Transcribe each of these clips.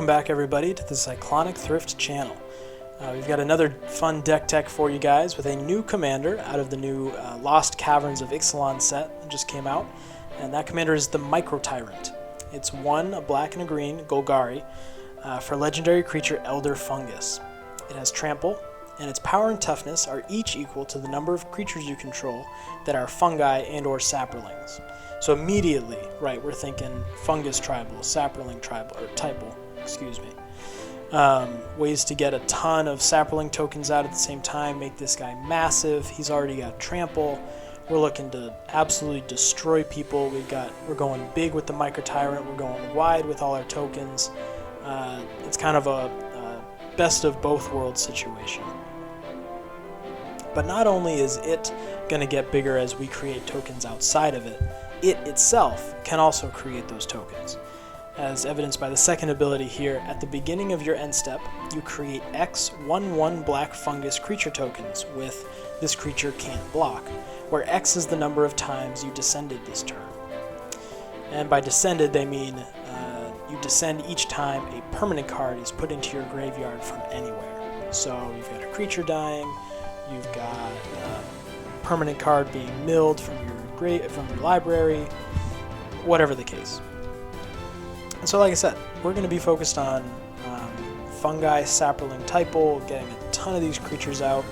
Welcome back, everybody, to the Cyclonic Thrift channel. We've got another fun deck tech for you guys with a new commander out of the new Lost Caverns of Ixalan set that just came out, and that commander is the Mycotyrant. It's a black and a green Golgari for legendary creature Elder Fungus. It has trample, and its power and toughness are each equal to the number of creatures you control that are fungi and or saplings. So immediately, right, we're thinking Fungus Tribal, Sapling Tribal, or Typal, excuse me. Ways to get a ton of sapling tokens out at the same time, make this guy massive. He's already got trample. We're looking to absolutely destroy people. We're going big with the Mycotyrant. We're going wide with all our tokens. It's kind of a best of both worlds situation. But not only is it going to get bigger as we create tokens outside of it, it itself can also create those tokens. As evidenced by the second ability here, at the beginning of your end step, you create X 1/1 black fungus creature tokens with this creature can't block, where X is the number of times you descended this turn. And by descended, they mean you descend each time a permanent card is put into your graveyard from anywhere. So you've got a creature dying, you've got a permanent card being milled from your library, whatever the case. And so, like I said, we're going to be focused on fungi, sapling, typal, getting a ton of these creatures out.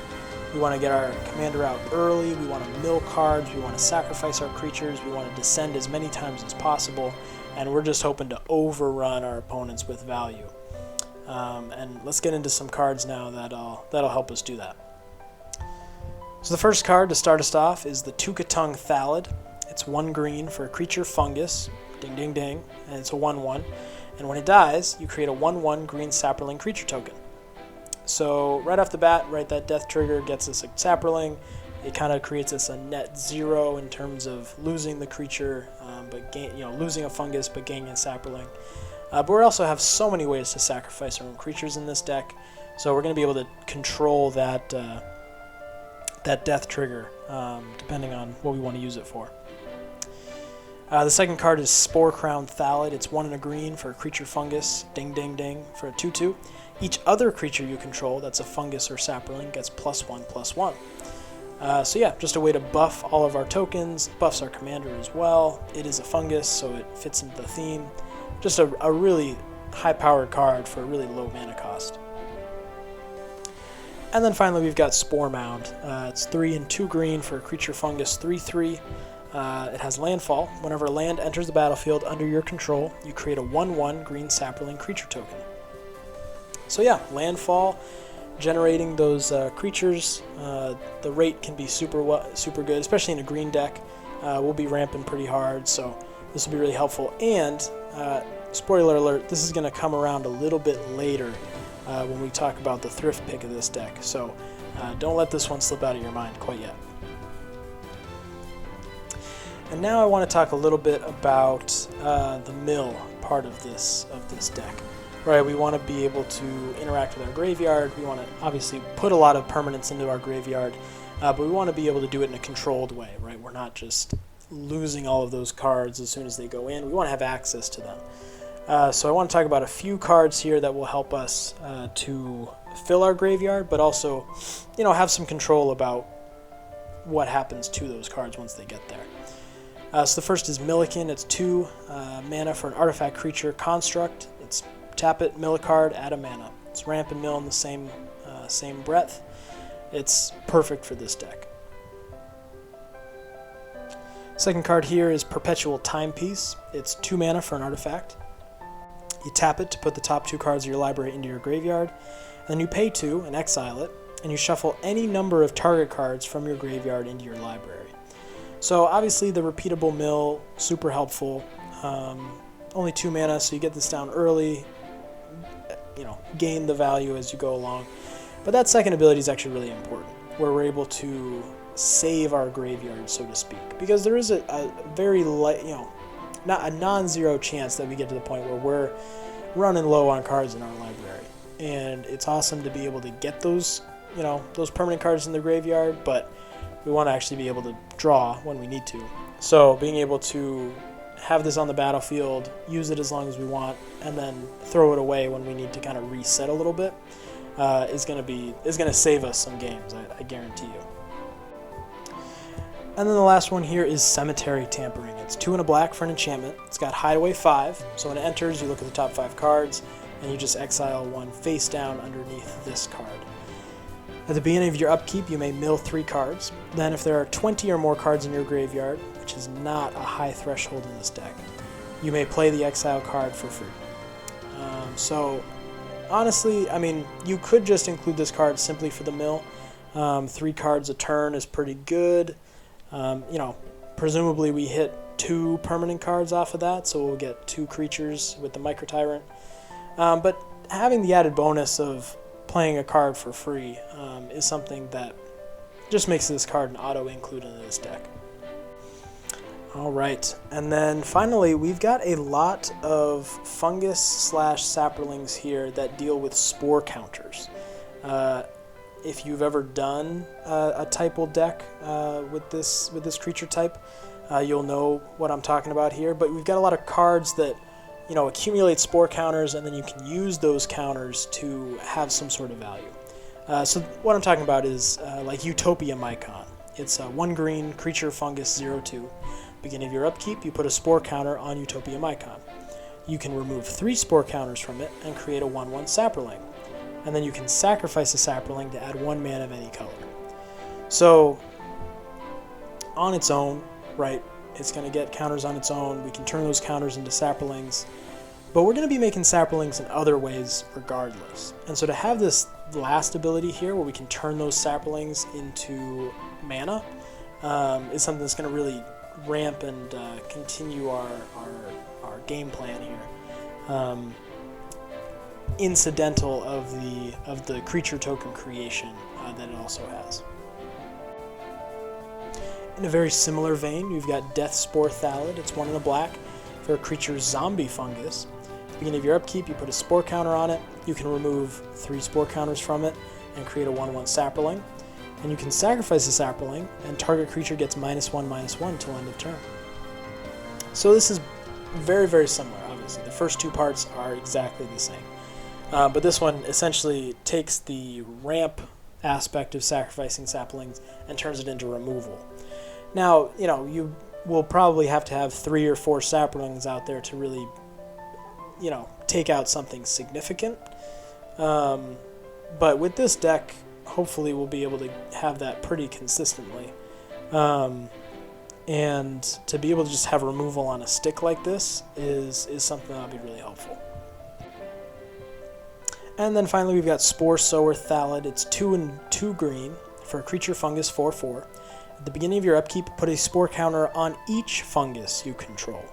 We want to get our commander out early, we want to mill cards, we want to sacrifice our creatures, we want to descend as many times as possible, and we're just hoping to overrun our opponents with value. And let's get into some cards now that'll help us do that. So the first card to start us off is the Tuat Tongue Thallid. It's 1 green for a creature fungus. Ding, ding, ding, and it's a 1/1. And when it dies, you create a 1/1 green sapling creature token. So right off the bat, right, that death trigger gets us a sapling. It kind of creates us a net 0 in terms of losing the creature, losing a fungus but gaining a sapling. But we also have so many ways to sacrifice our own creatures in this deck, so we're going to be able to control that death trigger depending on what we want to use it for. The second card is Spore Thallid. It's 1 and a green for a creature fungus. Ding, ding, ding for a 2/2. Each other creature you control that's a fungus or sapling gets +1/+1. So yeah, just a way to buff all of our tokens. Buffs our commander as well. It is a fungus, so it fits into the theme. Just a really high-powered card for a really low mana cost. And then finally we've got Spor Mound. It's 3 and 2 green for a creature fungus 3/3. It has landfall. Whenever land enters the battlefield under your control, you create a 1/1 green sapling creature token. So yeah, landfall, generating those creatures. The rate can be super good, especially in a green deck. We'll be ramping pretty hard, so this will be really helpful. And spoiler alert, this is going to come around a little bit later when we talk about the Thrift Pick of this deck. So don't let this one slip out of your mind quite yet. And now I want to talk a little bit about the mill part of this deck. Right, we want to be able to interact with our graveyard. We want to obviously put a lot of permanents into our graveyard, but we want to be able to do it in a controlled way. Right, we're not just losing all of those cards as soon as they go in. We want to have access to them. So I want to talk about a few cards here that will help us to fill our graveyard, but also, have some control about what happens to those cards once they get there. So the first is Millikin. It's 2 mana for an artifact creature construct. It's tap it, mill a card, add a mana. It's ramp and mill in the same breath. It's perfect for this deck. Second card here is Perpetual Timepiece. It's 2 mana for an artifact. You tap it to put the top 2 cards of your library into your graveyard. And then you pay 2 and exile it, and you shuffle any number of target cards from your graveyard into your library. So obviously the repeatable mill, super helpful. Only 2 mana, so you get this down early, gain the value as you go along. But that second ability is actually really important, where we're able to save our graveyard, so to speak. Because there is a very light, not a non-zero chance that we get to the point where we're running low on cards in our library. And it's awesome to be able to get those permanent cards in the graveyard, but we want to actually be able to draw when we need to. So being able to have this on the battlefield, use it as long as we want, and then throw it away when we need to kind of reset a little bit, is going to save us some games, I guarantee you. And then the last one here is Cemetery Tampering. It's 2 and a black for an enchantment. It's got Hideaway 5, so when it enters, you look at the top 5 cards, and you just exile 1 face down underneath this card. At the beginning of your upkeep, you may mill 3 cards. Then if there are 20 or more cards in your graveyard, which is not a high threshold in this deck, you may play the exile card for free. So honestly, I mean, you could just include this card simply for the mill. 3 cards a turn is pretty good. Presumably we hit 2 permanent cards off of that, so we'll get 2 creatures with the Mycotyrant. But having the added bonus of playing a card for free is something that just makes this card an auto-include into this deck. Alright, and then finally we've got a lot of fungus/saplings here that deal with Spore Counters. If you've ever done a typal deck with this creature type, you'll know what I'm talking about here. But we've got a lot of cards that accumulate Spore Counters, and then you can use those counters to have some sort of value. So what I'm talking about is like Utopia Mycon. It's a 1 green creature fungus 0/2. Beginning of your upkeep, you put a Spore Counter on Utopia Mycon. You can remove 3 Spore Counters from it and create a 1/1 Saproling. And then you can sacrifice a Saproling to add 1 mana of any color. So, on its own, right, it's going to get counters on its own. We can turn those counters into Saprolings. But we're going to be making Saprolings in other ways regardless. And so to have this last ability here, where we can turn those Saprolings into mana, is something that's going to really ramp and continue our game plan here. Incidental of the creature token creation that it also has. In a very similar vein, you've got Death Spore Thallid. It's 1 and a black for a creature zombie fungus. At the beginning of your upkeep, you put a Spore Counter on it. You can remove 3 Spore Counters from it and create a 1/1 Saproling. And you can sacrifice a Saproling, and target creature gets -1/-1 till end of turn. So this is very, very similar, obviously. The first 2 parts are exactly the same. But this one essentially takes the ramp aspect of sacrificing saplings and turns it into removal. Now, you will probably have to have 3 or 4 saplings out there to really, take out something significant. But with this deck, hopefully we'll be able to have that pretty consistently. And to be able to just have removal on a stick like this is something that'll be really helpful. And then finally we've got Spore Sower Thallid. It's 2 and 2 green for a creature fungus 4/4. At the beginning of your upkeep, put a Spore Counter on each fungus you control.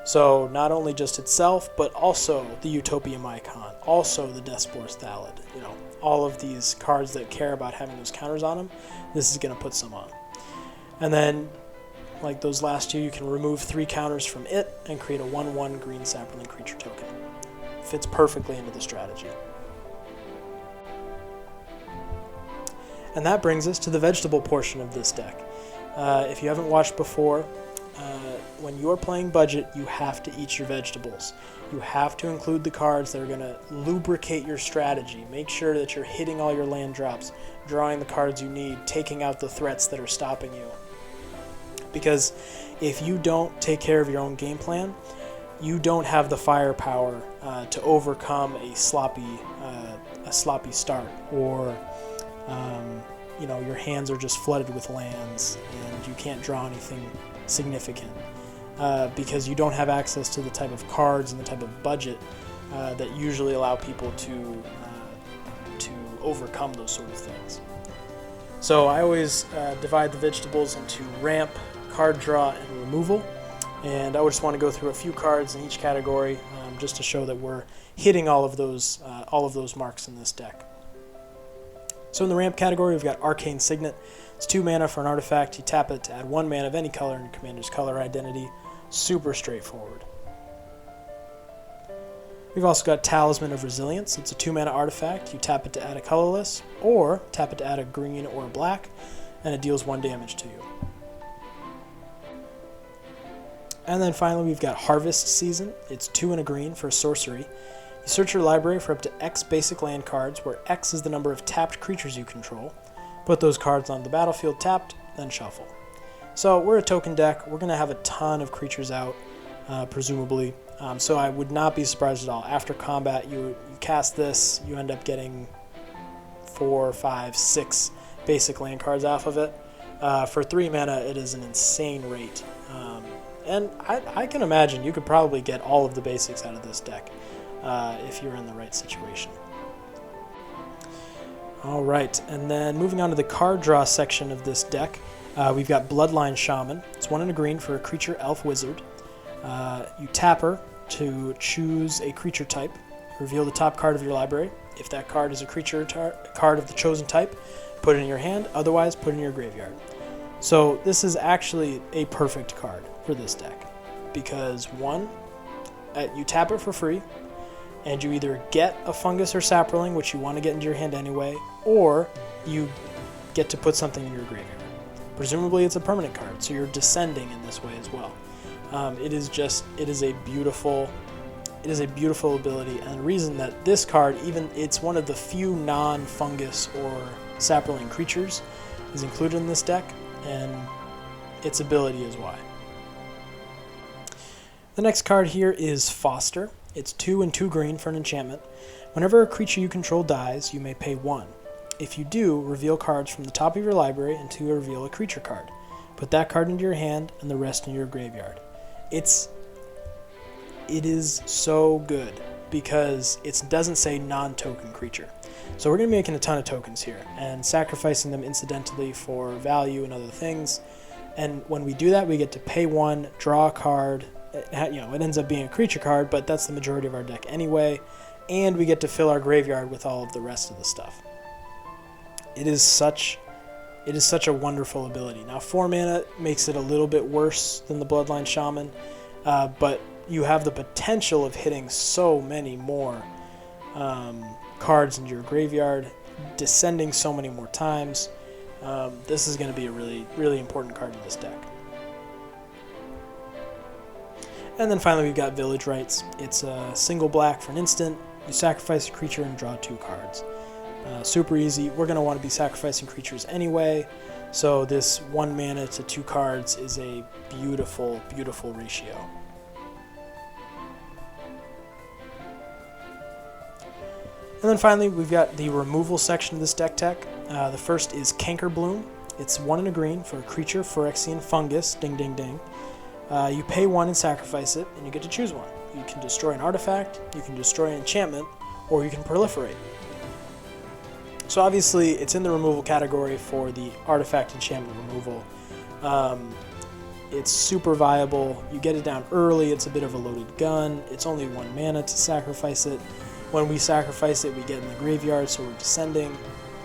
So not only just itself, but also the Utopia Mycon, also the Death Spore Thallid. All of these cards that care about having those counters on them, this is going to put some on. And then, like those last 2, you can remove 3 counters from it and create a 1/1 green sapling creature token. Fits perfectly into the strategy. And that brings us to the vegetable portion of this deck. If you haven't watched before, when you're playing budget, you have to eat your vegetables. You have to include the cards that are going to lubricate your strategy. Make sure that you're hitting all your land drops, drawing the cards you need, taking out the threats that are stopping you. Because if you don't take care of your own game plan, you don't have the firepower to overcome a sloppy start, or your hands are just flooded with lands and you can't draw anything significant because you don't have access to the type of cards and the type of budget that usually allow people to overcome those sort of things. So I always divide the vegetables into ramp, card draw, and removal. And I just want to go through a few cards in each category just to show that we're hitting all of those marks in this deck. So in the ramp category, we've got Arcane Signet. It's 2 mana for an artifact. You tap it to add 1 mana of any color in your commander's color identity. Super straightforward. We've also got Talisman of Resilience. It's a 2 mana artifact. You tap it to add a colorless, or tap it to add a green or a black, and it deals 1 damage to you. And then finally we've got Harvest Season. It's 2 and a green for a sorcery. You search your library for up to X basic land cards, where X is the number of tapped creatures you control. Put those cards on the battlefield tapped, then shuffle. So we're a token deck. We're going to have a ton of creatures out, presumably. So I would not be surprised at all. After combat, you cast this, you end up getting 4, 5, 6 basic land cards off of it. For 3 mana, it is an insane rate. And I can imagine you could probably get all of the basics out of this deck if you're in the right situation. Alright, and then moving on to the card draw section of this deck, we've got Bloodline Shaman. It's 1 and a green for a creature elf wizard. You tap her to choose a creature type. Reveal the top card of your library. If that card is a creature card of the chosen type, put it in your hand, otherwise put it in your graveyard. So this is actually a perfect card for this deck, because 1, you tap it for free, and you either get a fungus or sapperling, which you want to get into your hand anyway, or you get to put something in your graveyard. Presumably it's a permanent card, so you're descending in this way as well. It is a beautiful ability, and the reason that this card, it's one of the few non-fungus or sapperling creatures, is included in this deck, and its ability is why. The next card here is Foster. It's 2 and 2 green for an enchantment. Whenever a creature you control dies, you may pay 1. If you do, reveal cards from the top of your library until you reveal a creature card. Put that card into your hand and the rest in your graveyard. It is so good because it doesn't say non-token creature. So we're going to be making a ton of tokens here and sacrificing them incidentally for value and other things. And when we do that, we get to pay 1, draw a card. It ends up being a creature card, but that's the majority of our deck anyway. And we get to fill our graveyard with all of the rest of the stuff. It is such a wonderful ability. Now 4 mana makes it a little bit worse than the Bloodline Shaman, but you have the potential of hitting so many more cards into your graveyard, descending so many more times. This is going to be a really, really important card in this deck. And then finally we've got Village Rites. It's a single black for an instant. You sacrifice a creature and draw 2 cards. Super easy. We're going to want to be sacrificing creatures anyway, so this 1 mana to 2 cards is a beautiful, beautiful ratio. And then finally we've got the removal section of this deck tech. The first is Canker Bloom. It's 1 and a green for a creature Phyrexian fungus. Ding ding ding. You pay 1 and sacrifice it, and you get to choose one. You can destroy an artifact, you can destroy an enchantment, or you can proliferate. So obviously it's in the removal category for the artifact enchantment removal. It's super viable. You get it down early, it's a bit of a loaded gun. It's only 1 mana to sacrifice it. When we sacrifice it, we get in the graveyard, so we're descending.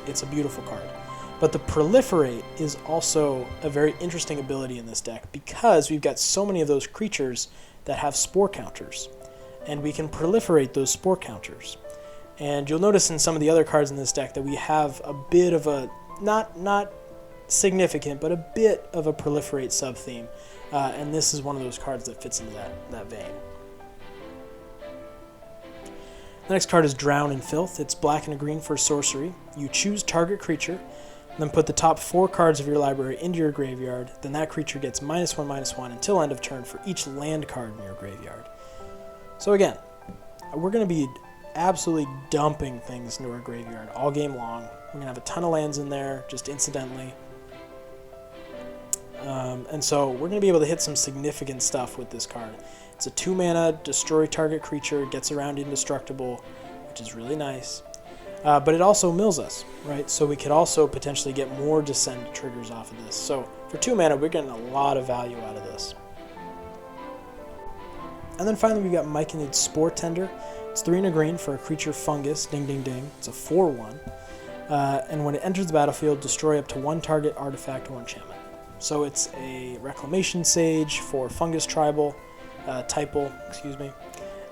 It's a beautiful card. But the Proliferate is also a very interesting ability in this deck because we've got so many of those creatures that have Spore Counters, and we can proliferate those Spore Counters. And you'll notice in some of the other cards in this deck that we have a bit of a, not significant, but a bit of a Proliferate sub-theme, and this is one of those cards that fits into that vein. The next card is Drown in Filth. It's black and a green for sorcery. You choose target creature, then put the top 4 cards of your library into your graveyard. Then that creature gets -1/-1 until end of turn for each land card in your graveyard. So again, we're going to be absolutely dumping things into our graveyard all game long. We're going to have a ton of lands in there, just incidentally. And so we're going to be able to hit some significant stuff with this card. It's a 2 mana, destroy target creature, gets around indestructible, which is really nice. But it also mills us, right? So we could also potentially get more descend triggers off of this. So for 2 mana, we're getting a lot of value out of this. And then finally, we've got Mycotyrant Spore Tender. It's 3 and a green for a creature fungus. Ding, ding, ding. It's a 4/1. And when it enters the battlefield, destroy up to 1 target artifact or enchantment. So it's a Reclamation Sage for Fungus Tribal, Typal, excuse me.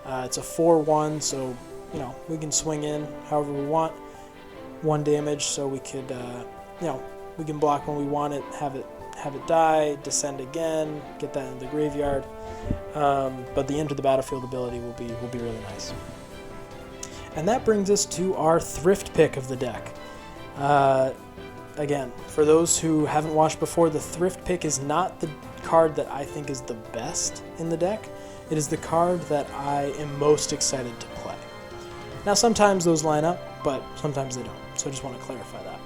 It's a 4/1, so we can swing in however we want. 1 damage, so we could, we can block when we want it, have it have it die, descend again, get that into the graveyard. But the Enter the Battlefield ability will be really nice. And that brings us to our Thrift Pick of the deck. Again, for those who haven't watched before, the Thrift Pick is not the card that I think is the best in the deck. It is the card that I am most excited to play. Now, sometimes those line up, but sometimes they don't, so I just want to clarify that.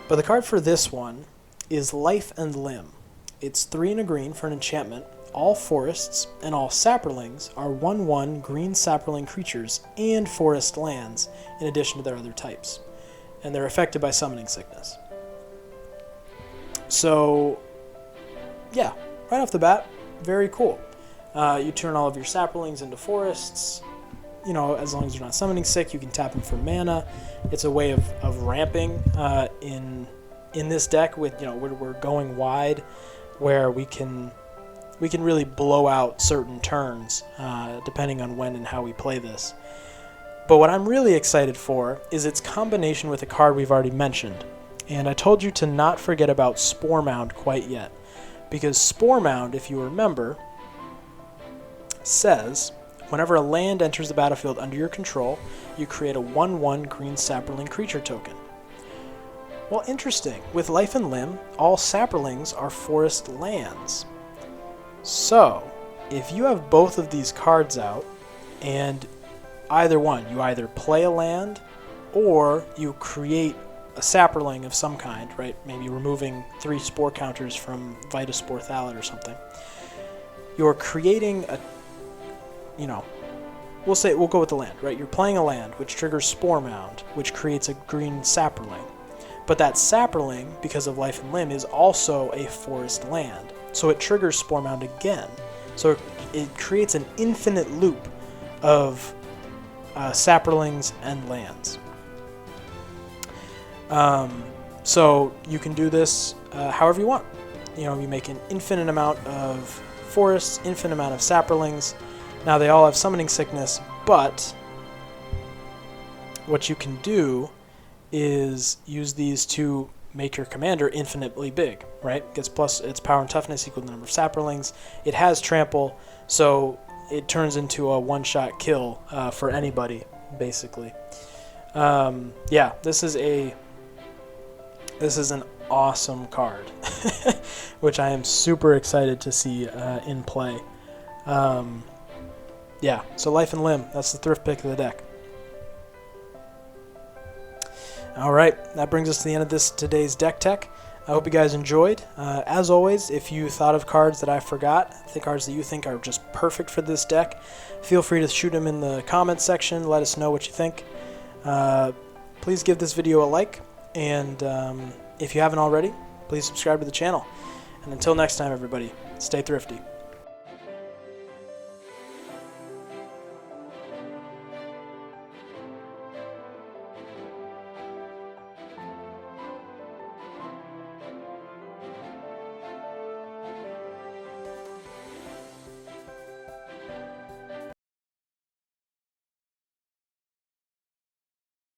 But the card for this one is Life and Limb. It's 3 and a green for an enchantment. All forests and all saplings are 1/1 green sapling creatures and forest lands, in addition to their other types. And they're affected by summoning sickness. So, yeah, right off the bat, very cool. You turn all of your saplings into forests. You know, as long as you're not summoning sick, you can tap them for mana. It's a way of ramping in this deck. With, you know, we're going wide, where we can really blow out certain turns depending on when and how we play this. But what I'm really excited for is its combination with a card we've already mentioned. And I told you to not forget about Spor Mound quite yet, because Spor Mound, if you remember, says whenever a land enters the battlefield under your control, you create a 1/1 green sapling creature token. Well, interesting. With Life and Limb, all saplings are forest lands. So, if you have both of these cards out, and either one, you either play a land, or you create a sapling of some kind, right? Maybe removing 3 Spore Counters from Spore Thallid or something. You're creating a, you know, we'll go with the land, right? You're playing a land, which triggers Spor Mound, which creates a green sapling. But that sapling, because of Life and Limb, is also a forest land. So it triggers Spor Mound again. So it creates an infinite loop of saplings and lands. So you can do this however you want. You know, you make an infinite amount of forests, infinite amount of saplings. Now they all have summoning sickness, but what you can do is use these to make your commander infinitely big, right? Gets plus its power and toughness equal to the number of saplings. It has trample, so it turns into a one-shot kill for anybody, basically. Yeah, this is an awesome card, which I am super excited to see in play. Yeah, so Life and Limb, that's the Thrift Pick of the deck. Alright, that brings us to the end of today's deck tech. I hope you guys enjoyed. As always, if you thought of cards that I forgot, cards that you think are just perfect for this deck, feel free to shoot them in the comments section. Let us know what you think. Please give this video a like, and if you haven't already, please subscribe to the channel. And until next time, everybody, stay thrifty.